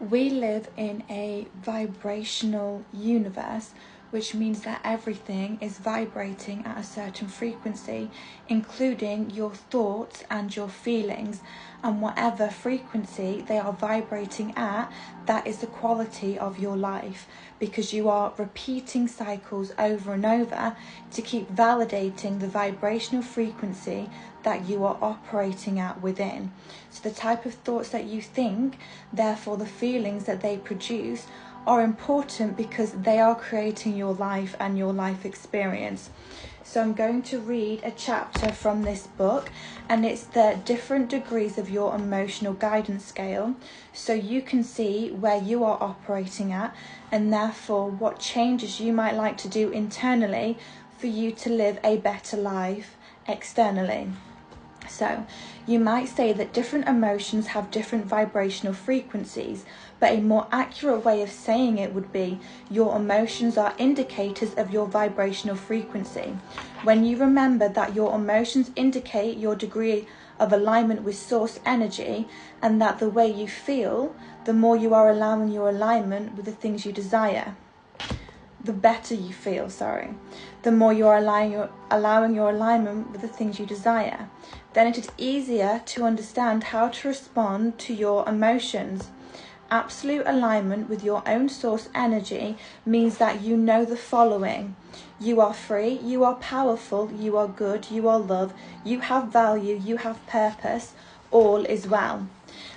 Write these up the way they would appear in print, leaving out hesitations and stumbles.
We live in a vibrational universe, which means that everything is vibrating at a certain frequency, including your thoughts and your feelings. And whatever frequency they are vibrating at, that is the quality of your life, because you are repeating cycles over and over to keep validating the vibrational frequency that you are operating at within. So the type of thoughts that you think, therefore the feelings that they produce, are important because they are creating your life and your life experience. So I'm going to read a chapter from this book, and it's the different degrees of your emotional guidance scale, so you can see where you are operating at, and therefore what changes you might like to do internally for you to live a better life externally. So you might say that different emotions have different vibrational frequencies, but a more accurate way of saying it would be your emotions are indicators of your vibrational frequency. When you remember that your emotions indicate your degree of alignment with source energy, and that the way you feel, the more you are allowing your alignment with the things you desire. The better you feel, the more you are allowing your alignment with the things you desire, then it is easier to understand how to respond to your emotions. Absolute alignment with your own source energy means that you know the following: you are free, you are powerful, you are good, you are love, you have value, you have purpose, all is well.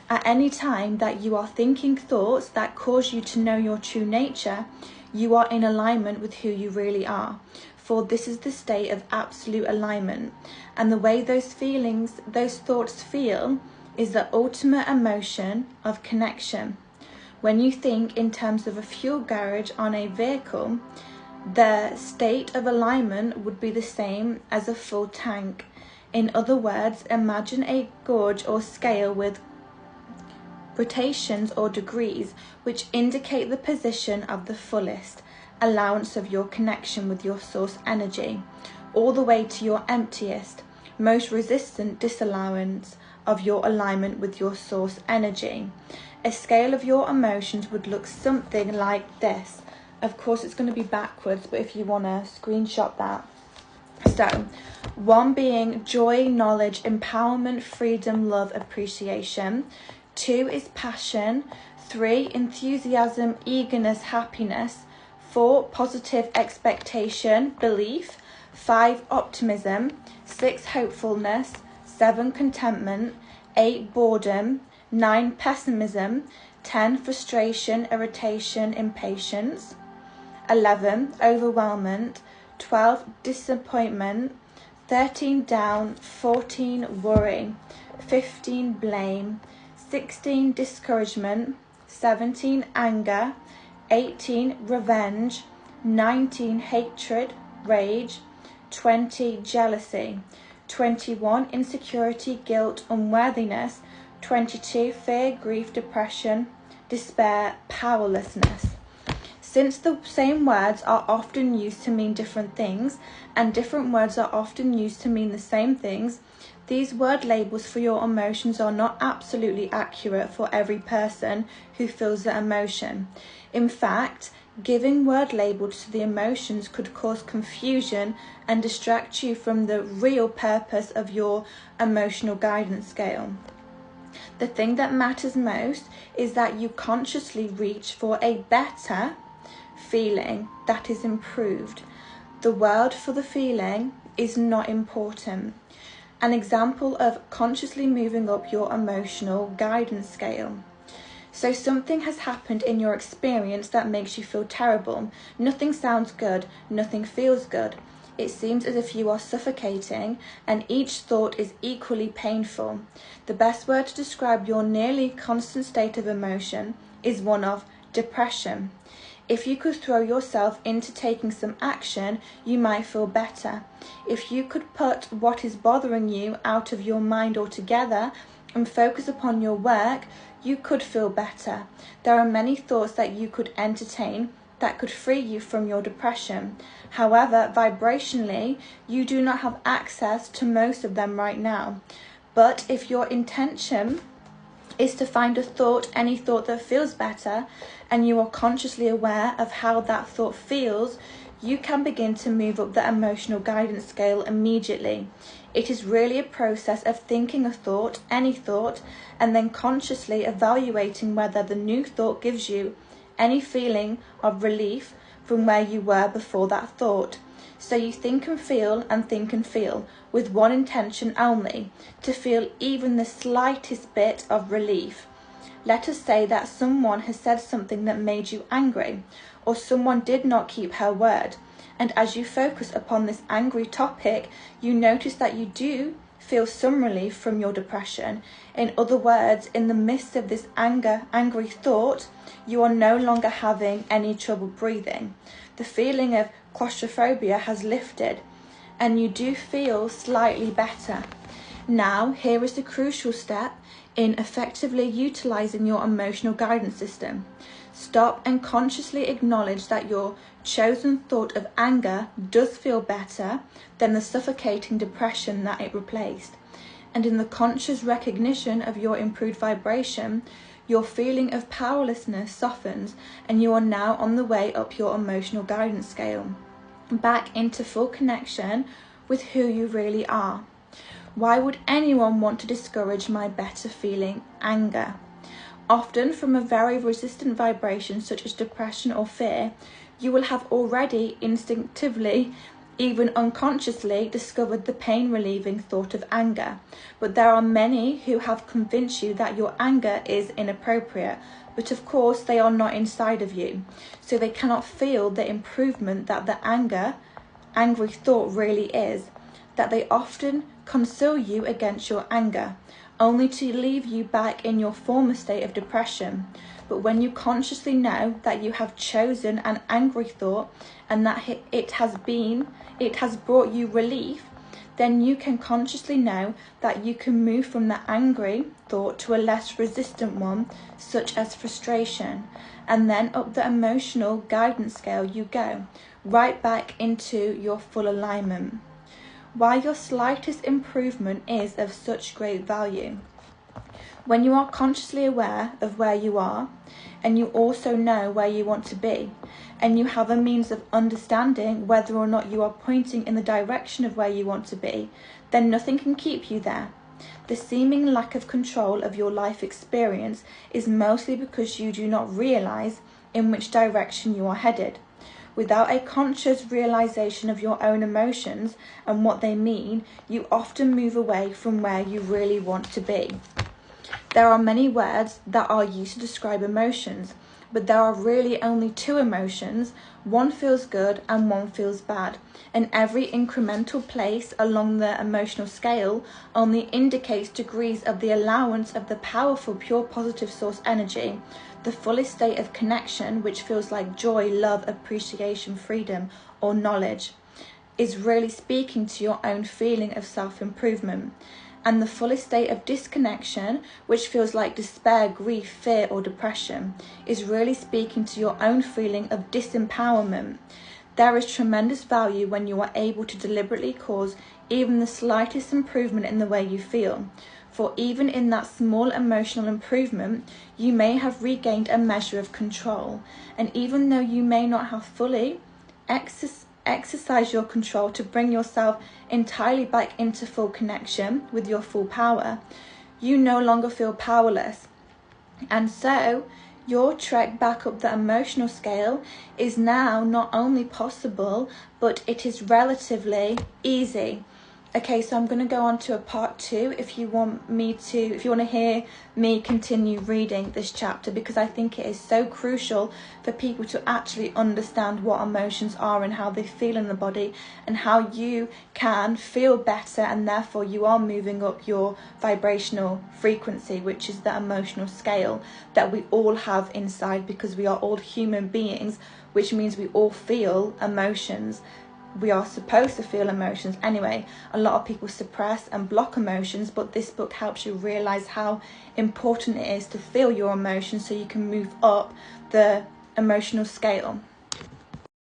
At any time that you are thinking thoughts that cause you to know your true nature, you are in alignment with who you really are, for this is the state of absolute alignment. And the way those thoughts feel is the ultimate emotion of connection. When you think in terms of a fuel garage on a vehicle, the state of alignment would be the same as a full tank. In other words, imagine a gauge or scale with rotations or degrees which indicate the position of the fullest allowance of your connection with your source energy, all the way to your emptiest, most resistant disallowance of your alignment with your source energy. A scale of your emotions would look something like this. Of course it's going to be backwards, but if you want to screenshot that. So 1 being joy, knowledge, empowerment, freedom, love, appreciation. 2 is passion. 3, enthusiasm, eagerness, happiness. 4, positive expectation, belief. 5, optimism. 6, hopefulness. 7, contentment. 8, boredom. 9, pessimism. 10, frustration, irritation, impatience. 11, overwhelmment. 12, disappointment. 13, down. 14, worry. 15, blame. 16, discouragement. 17, anger. 18, revenge. 19, hatred, rage. 20, jealousy. 21, insecurity, guilt, unworthiness. 22, fear, grief, depression, despair, powerlessness. Since the same words are often used to mean different things, and different words are often used to mean the same things, these word labels for your emotions are not absolutely accurate for every person who feels the emotion. In fact, giving word labels to the emotions could cause confusion and distract you from the real purpose of your emotional guidance scale. The thing that matters most is that you consciously reach for a better feeling that is improved. The word for the feeling is not important. An example of consciously moving up your emotional guidance scale. So something has happened in your experience that makes you feel terrible. Nothing sounds good, nothing feels good. It seems as if you are suffocating, and each thought is equally painful. The best word to describe your nearly constant state of emotion is one of depression. If you could throw yourself into taking some action, you might feel better. If you could put what is bothering you out of your mind altogether and focus upon your work, you could feel better. There are many thoughts that you could entertain that could free you from your depression. However, vibrationally, you do not have access to most of them right now. But if your intention is to find a thought, any thought that feels better, and you are consciously aware of how that thought feels, you can begin to move up the emotional guidance scale immediately. It is really a process of thinking a thought, any thought, and then consciously evaluating whether the new thought gives you any feeling of relief from where you were before that thought. So you think and feel with one intention only, to feel even the slightest bit of relief. Let us say that someone has said something that made you angry, or someone did not keep her word, and as you focus upon this angry topic, you notice that you do feel some relief from your depression. In other words, in the midst of this angry thought, you are no longer having any trouble breathing. The feeling of claustrophobia has lifted, and you do feel slightly better. Now, here is the crucial step in effectively utilizing your emotional guidance system. Stop and consciously acknowledge that your chosen thought of anger does feel better than the suffocating depression that it replaced. And in the conscious recognition of your improved vibration, your feeling of powerlessness softens, and you are now on the way up your emotional guidance scale, back into full connection with who you really are. Why would anyone want to discourage my better feeling anger? Often from a very resistant vibration such as depression or fear, you will have already instinctively, even unconsciously, discovered the pain-relieving thought of anger. But there are many who have convinced you that your anger is inappropriate, but of course they are not inside of you, so they cannot feel the improvement that the angry thought really is, that they often console you against your anger, only to leave you back in your former state of depression. But when you consciously know that you have chosen an angry thought and that it has brought you relief, then you can consciously know that you can move from the angry thought to a less resistant one, such as frustration, and then up the emotional guidance scale you go, right back into your full alignment. Why your slightest improvement is of such great value. When you are consciously aware of where you are, and you also know where you want to be, and you have a means of understanding whether or not you are pointing in the direction of where you want to be, then nothing can keep you there. The seeming lack of control of your life experience is mostly because you do not realize in which direction you are headed. Without a conscious realization of your own emotions and what they mean, you often move away from where you really want to be. There are many words that are used to describe emotions, but there are really only two emotions. One feels good and one feels bad, and every incremental place along the emotional scale only indicates degrees of the allowance of the powerful pure positive source energy. The fullest state of connection, which feels like joy, love, appreciation, freedom, or knowledge, is really speaking to your own feeling of self-improvement. And the fullest state of disconnection, which feels like despair, grief, fear, or depression, is really speaking to your own feeling of disempowerment. There is tremendous value when you are able to deliberately cause even the slightest improvement in the way you feel. For even in that small emotional improvement, you may have regained a measure of control. And even though you may not have fully exercise your control to bring yourself entirely back into full connection with your full power, you no longer feel powerless. And so your trek back up the emotional scale is now not only possible, but it is relatively easy. Okay, so I'm going to go on to a part 2 if you want to hear me continue reading this chapter, because I think it is so crucial for people to actually understand what emotions are and how they feel in the body, and how you can feel better, and therefore you are moving up your vibrational frequency, which is the emotional scale that we all have inside, because we are all human beings, which means we all feel emotions. We are supposed to feel emotions anyway. A lot of people suppress and block emotions, but this book helps you realize how important it is to feel your emotions so you can move up the emotional scale.